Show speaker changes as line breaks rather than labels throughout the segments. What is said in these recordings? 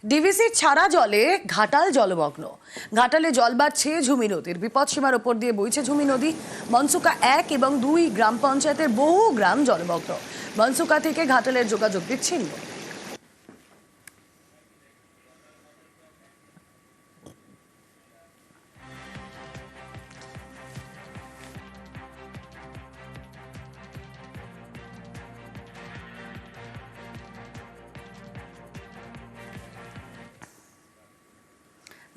ডিভিসির ছাড়া জলে ঘাটাল জলমগ্ন। ঘাটালে জল বাড়ছে ঝুমি নদীর বিপদসীমার ওপর দিয়ে বইছে ঝুমি নদী। মনসুকা 1 এবং 2 গ্রাম পঞ্চায়েতের বহু গ্রাম জলমগ্ন। মনসুকা থেকে ঘাটালের যোগাযোগ বিচ্ছিন্ন।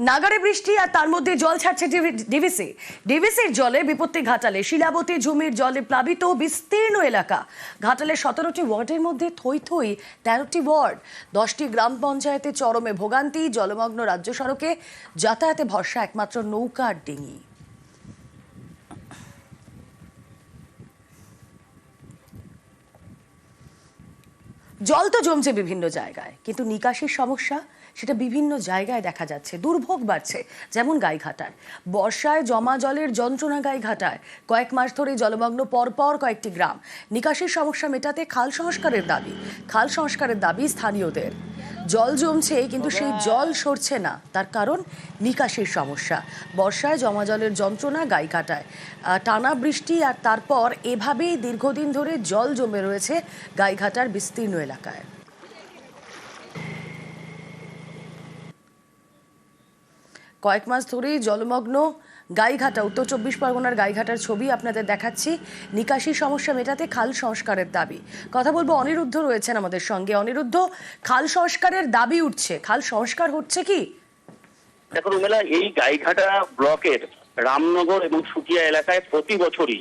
নাগারে বৃষ্টি আর তার মধ্যে জল ছাড়ছে ডিভিসির জলে বিপত্তি ঘাটালে। শিলাবতী ঝুমির জলে প্লাবিত বিস্তীর্ণ এলাকা। ঘাটালের 17টি ওয়ার্ডের মধ্যে থই থই 13টি ওয়ার্ড। 10টি গ্রাম পঞ্চায়েতে চরমে ভোগান্তি। জলমগ্ন রাজ্য সড়কে যাতায়াতে ভরসা একমাত্র নৌকা আর ডিঙি। জল তো জমছে বিভিন্ন জায়গায়, কিন্তু নিকাশির সমস্যা সেটা বিভিন্ন জায়গায় দেখা যাচ্ছে। দুর্ভোগ বাড়ছে, যেমন গাইঘাটায়। বর্ষায় জমা জলের যন্ত্রণা গাইঘাটায়। কয়েক মাস ধরে জলমগ্ন পরপর কয়েকটি গ্রাম। নিকাশির সমস্যা মেটাতে খাল সংস্কারের দাবি স্থানীয়দের। জল জমছে, কিন্তু সেই জল সরছে না। তার কারণ নিকাশির সমস্যা। বর্ষায় জমা জলের যন্ত্রণা গাইঘাটায়। টানা বৃষ্টি আর তারপর এভাবেই দীর্ঘদিন ধরে জল জমে রয়েছে গাইঘাটার বিস্তীর্ণ এলাকায়। কয়েক মাস ধরেই জলমগ্ন গাইঘাটা। উত্তর 24 পরগনার গাইঘাটার ছবি আপনাদের দেখাচ্ছি। নিকাশি সমস্যা মেটাতে খাল সংস্কারের দাবি। কথা বলবো, অনিরুদ্ধ রয়েছেন আমাদের সঙ্গে। অনিরুদ্ধ, খাল সংস্কারের দাবি উঠছে, খাল সংস্কার হচ্ছে কি?
দেখো রুমেলা, এই গাইঘাটা ব্লকের রামনগর এবং সুটিয়া এলাকায় প্রতি বছরই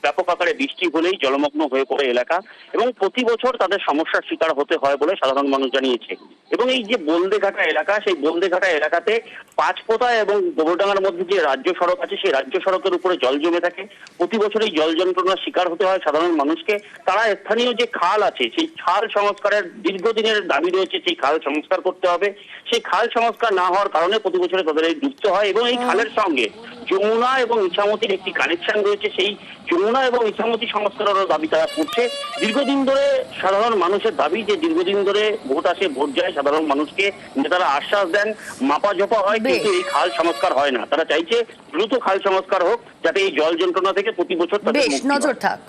ব্যাপক আকারে বৃষ্টি হলেই জলমগ্ন হয়ে পড়ে এলাকা, এবং প্রতি বছর তাদের সমস্যার শিকার হতে হয় বলে সাধারণ মানুষ জানিয়েছে। এবং এই যে বলদেঘাটা এলাকা, সেই বলদেঘাটা এলাকাতে পাঁচপোতা এবং গোবরডাঙ্গার মধ্যে যে রাজ্য সড়ক আছে, সেই রাজ্য সড়কের উপরে জল জমে থাকে। প্রতি বছর এই জল যন্ত্রণার শিকার হতে হয় সাধারণ মানুষকে। তারা স্থানীয় যে খাল আছে, সেই খাল সংস্কারের দীর্ঘদিনের দাবি রয়েছে, সেই খাল সংস্কার করতে হবে। সেই খাল সংস্কার না হওয়ার কারণে প্রতি বছরে তাদের এই যুক্ত হয়, এবং এই খালের সঙ্গে যমুনা এবং ইছামতির একটি কানেকশন রয়েছে। সেই যমুনা এবং ইছামতি সংস্কারের দাবি তারা করছে দীর্ঘদিন ধরে। সাধারণ মানুষের দাবি যে দীর্ঘদিন ধরে ভোট আসে, ভোট যায়, সাধারণ মানুষকে নেতারা আশ্বাস দেন, মাপা জপা হয়, কিন্তু এই খাল সংস্কার হয় না। তারা চাইছে দ্রুত খাল সংস্কার হোক, যাতে এই জল যন্ত্রণা থেকে প্রতি বছর তাদের
নজর থাক।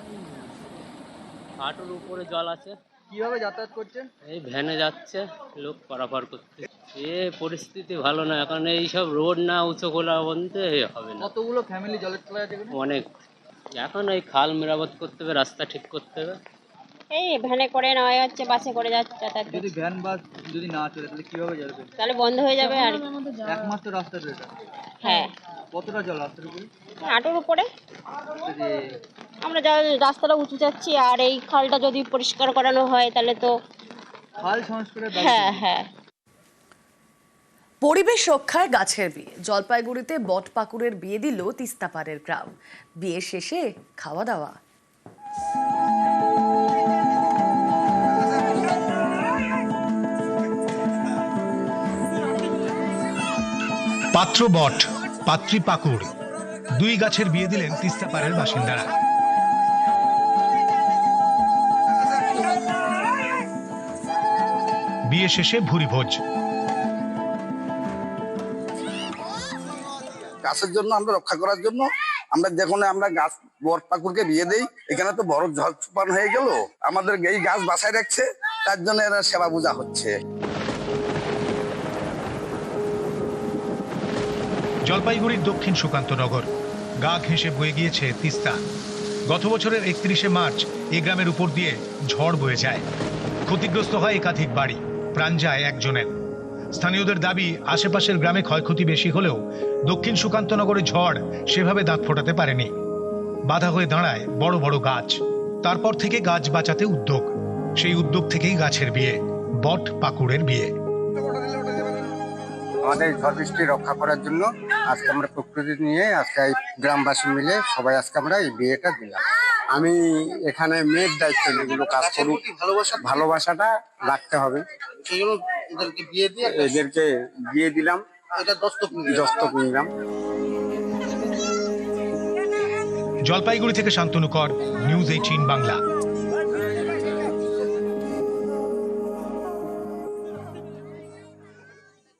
হাঁটুর উপরে জল আছে।
কিভাবে যাতায়াত করছেন?
এই ভ্যানে যাচ্ছে লোক পারাপার করতে। এ পরিস্থিতি ভালো না, এখন এইসব রোড না উঁচু খোলা বলতে হবে না।
কতগুলো ফ্যামিলি জলের তলায় আছে?
অনেক। এখন এই খাল মেরামত করতে হবে, রাস্তা ঠিক করতে হবে।
এই ভ্যানে করে নেওয়া হচ্ছে, বাসে করে যাচ্ছে যাতায়াত।
যদি ভ্যান বাস যদি না চলে তাহলে কিভাবে যাবে?
তাহলে বন্ধ হয়ে যাবে। আর
একমাত্র রাস্তা তো এটা।
হ্যাঁ।
কতটা জল রাস্তার উপরে?
হাঁটুর উপরে। আমরা রাস্তাটা উঁচু যাচ্ছি, আর এই খালটা যদি পরিষ্কার করানো হয় তাহলে তো
খাল সংস্কারের দাবি।
হ্যাঁ হ্যাঁ।
পরিবেশ রক্ষায় গাছের বিয়ে। জলপাইগুড়িতে বটপাকুড়ের বিয়ে দিল তিস্তাপাড়ের গ্রাম। বিয়ে শেষে খাওয়া দাওয়া।
পাত্র বট, পাত্রী পাকুড়, দুই গাছের বিয়ে দিলেন তিস্তাপাড়ের বাসিন্দারা। বিয়ে শেষে ভুরিভোজ।
গাছের জন্য আমরা রক্ষা করার জন্য আমরা যখন আমরা গাছ বট পাকুড়কে বিয়ে দেই, এখানে তো বড় জল চুপান হয়ে গেল, আমাদের এই গাছ বাঁচায় রাখছে, তার জন্য এরা সেবা পূজা হচ্ছে।
জলপাইগুড়ির দক্ষিণ সুকান্তনগর, গা ঘেঁষে বয়ে গিয়েছে তিস্তা। গত বছরের 31শে মার্চ এই গ্রামের উপর দিয়ে ঝড় বয়ে যায়। ক্ষতিগ্রস্ত হয় একাধিক বাড়ি, প্রাণ যায় একজনের। স্থানীয়দের দাবি, আশেপাশের গ্রামে ক্ষয়ক্ষতি বেশি হলেও দক্ষিণ সুকান্তনগরে ঝড় সেভাবে দাঁত ফোটাতে পারেনি। বাধা হয়ে দাঁড়ায় বড় বড় গাছ। তারপর থেকে গাছ বাঁচাতে উদ্যোগ। সেই উদ্যোগ থেকেই গাছের বিয়ে, বট পাকুড়ের বিয়ে।
আমাদের ঝড় বৃষ্টি রক্ষা করার জন্য আজকে আমরা প্রকৃতি নিয়ে আজকে এই গ্রামবাসী মিলে সবাই আজকে আমরা এই বিয়েটা দিলাম। আমি এখানে মেয়ের দায়িত্ব এগুলো কাজ করি, ভালোবাসাটা রাখতে হবে, এদেরকে বিয়ে দিলাম, দস্তক নিলাম।
জলপাইগুড়ি থেকে শান্তনু কর, নিউজ 18 বাংলা।